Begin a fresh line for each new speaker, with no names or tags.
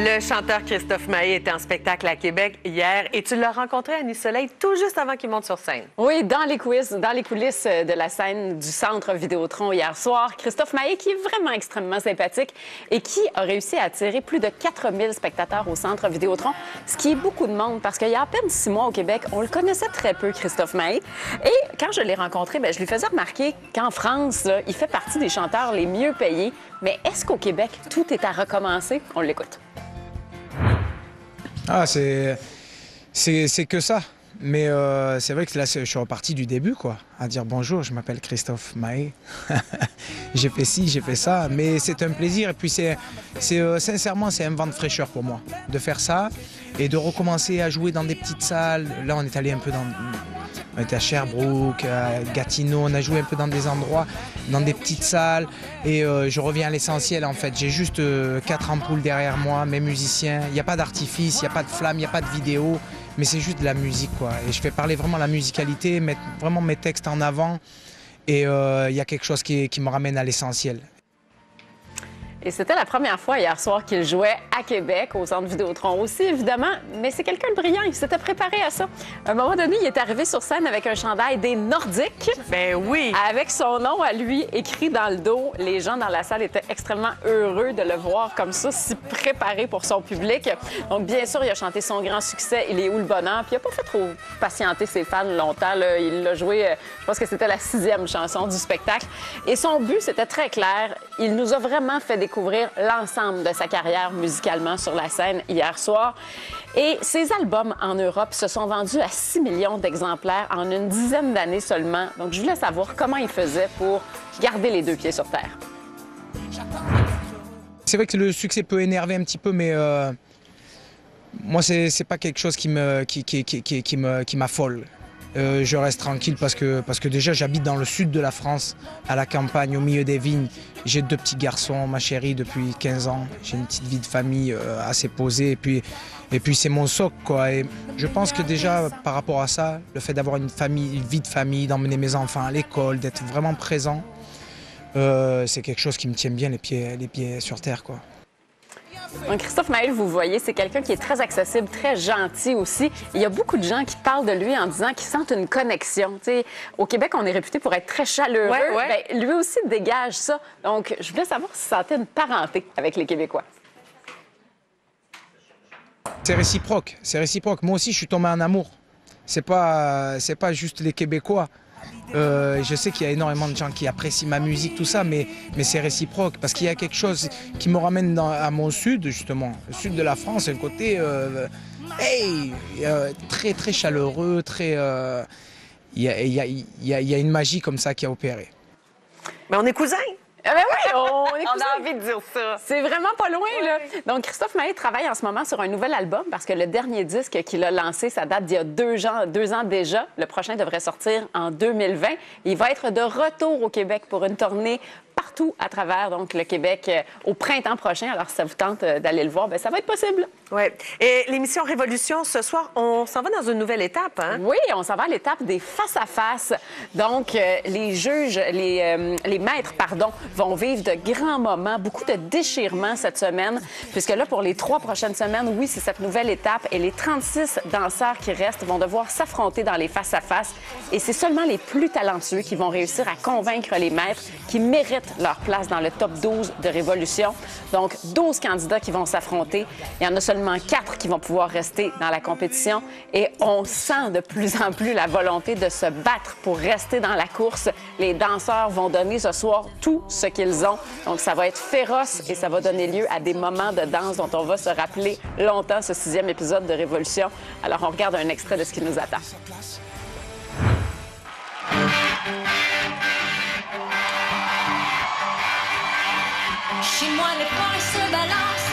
Le chanteur Christophe Maé était en spectacle à Québec hier et tu l'as rencontré à Nuit Soleil tout juste avant qu'il monte sur scène.
Oui, dans les coulisses de la scène du Centre Vidéotron hier soir. Christophe Maé, qui est vraiment extrêmement sympathique et qui a réussi à attirer plus de 4000 spectateurs au Centre Vidéotron, ce qui est beaucoup de monde parce qu'il y a à peine 6 mois au Québec, on le connaissait très peu, Christophe Maé. Et quand je l'ai rencontré, je lui faisais remarquer qu'en France, là, il fait partie des chanteurs les mieux payés. Mais est-ce qu'au Québec, tout est à recommencer? On l'écoute.
Ah, c'est que ça. Mais c'est vrai que là, je suis reparti du début, quoi. À dire bonjour, je m'appelle Christophe Maé. J'ai fait ci, j'ai fait ça. Mais c'est un plaisir. Et puis, sincèrement, c'est un vent de fraîcheur pour moi. De faire ça et de recommencer à jouer dans des petites salles. Là, on est allé un peu dans... On était à Sherbrooke, à Gatineau, on a joué un peu dans des endroits, dans des petites salles. Et je reviens à l'essentiel, en fait. J'ai juste 4 ampoules derrière moi, mes musiciens. Il n'y a pas d'artifice, il n'y a pas de flamme, il n'y a pas de vidéo. Mais c'est juste de la musique, quoi. Et je fais parler vraiment la musicalité, mettre vraiment mes textes en avant. Et il y a quelque chose qui me ramène à l'essentiel.
Et c'était la première fois hier soir qu'il jouait à Québec, au Centre Vidéotron aussi, évidemment. Mais c'est quelqu'un de brillant, il s'était préparé à ça. À un moment donné, il est arrivé sur scène avec un chandail des Nordiques.
Ben oui!
Avec son nom à lui écrit dans le dos. Les gens dans la salle étaient extrêmement heureux de le voir comme ça, si préparé pour son public. Donc, bien sûr, il a chanté son grand succès, Il est où le bonheur? Puis il n'a pas fait trop patienter ses fans longtemps, là. Il l'a joué, je pense que c'était la 6e chanson du spectacle. Et son but, c'était très clair. Il nous a vraiment fait découvrir l'ensemble de sa carrière musicalement sur la scène hier soir. Et ses albums en Europe se sont vendus à 6 millions d'exemplaires en une dizaine d'années seulement. Donc, je voulais savoir comment il faisait pour garder les 2 pieds sur terre.
C'est vrai que le succès peut énerver un petit peu, mais moi, c'est pas quelque chose qui m'affole. Je reste tranquille parce que déjà j'habite dans le sud de la France, à la campagne, au milieu des vignes. J'ai 2 petits garçons, ma chérie, depuis 15 ans. J'ai une petite vie de famille assez posée et puis c'est mon socle, quoi. Et je pense que déjà par rapport à ça, le fait d'avoir une vie de famille, d'emmener mes enfants à l'école, d'être vraiment présent, c'est quelque chose qui me tient bien les pieds sur terre, quoi.
Donc, Christophe Maé, vous voyez, c'est quelqu'un qui est très accessible, très gentil aussi. Il y a beaucoup de gens qui parlent de lui en disant qu'ils sentent une connexion. T'sais, au Québec, on est réputé pour être très chaleureux.
Ouais.
Bien, lui aussi dégage ça. Donc, je voulais savoir s'il sentait une parenté avec les Québécois.
C'est réciproque, c'est réciproque. Moi aussi, je suis tombé en amour. C'est pas juste les Québécois. Je sais qu'il y a énormément de gens qui apprécient ma musique, tout ça, mais c'est réciproque parce qu'il y a quelque chose qui me ramène à mon sud, justement, le sud de la France, un côté très très chaleureux, très. Il y a une magie comme ça qui a opéré.
Mais on est cousins!
Ah ben oui, on est
On a envie de dire ça.
C'est vraiment pas loin, là. Donc, Christophe Maé travaille en ce moment sur un nouvel album parce que le dernier disque qu'il a lancé, ça date d'il y a 2 ans déjà. Le prochain devrait sortir en 2020. Il va être de retour au Québec pour une tournée partout à travers donc, le Québec au printemps prochain. Alors, si ça vous tente d'aller le voir, bien, ça va être possible.
Oui. Et l'émission Révolution, ce soir, on s'en va dans une nouvelle étape, hein?
Oui, on s'en va à l'étape des face-à-face. Donc, les juges, les maîtres, vont vivre de grands moments, beaucoup de déchirements cette semaine, puisque là, pour les 3 prochaines semaines, oui, c'est cette nouvelle étape et les 36 danseurs qui restent vont devoir s'affronter dans les face-à-face. Et c'est seulement les plus talentueux qui vont réussir à convaincre les maîtres qui méritent leur place dans le top 12 de Révolution. Donc, 12 candidats qui vont s'affronter. Il y en a seulement 4 qui vont pouvoir rester dans la compétition. Et on sent de plus en plus la volonté de se battre pour rester dans la course. Les danseurs vont donner ce soir tout ce qu'ils ont. Donc, ça va être féroce et ça va donner lieu à des moments de danse dont on va se rappeler longtemps ce 6e épisode de Révolution. Alors, on regarde un extrait de ce qui nous attend.
Chez moi, les points se balancent.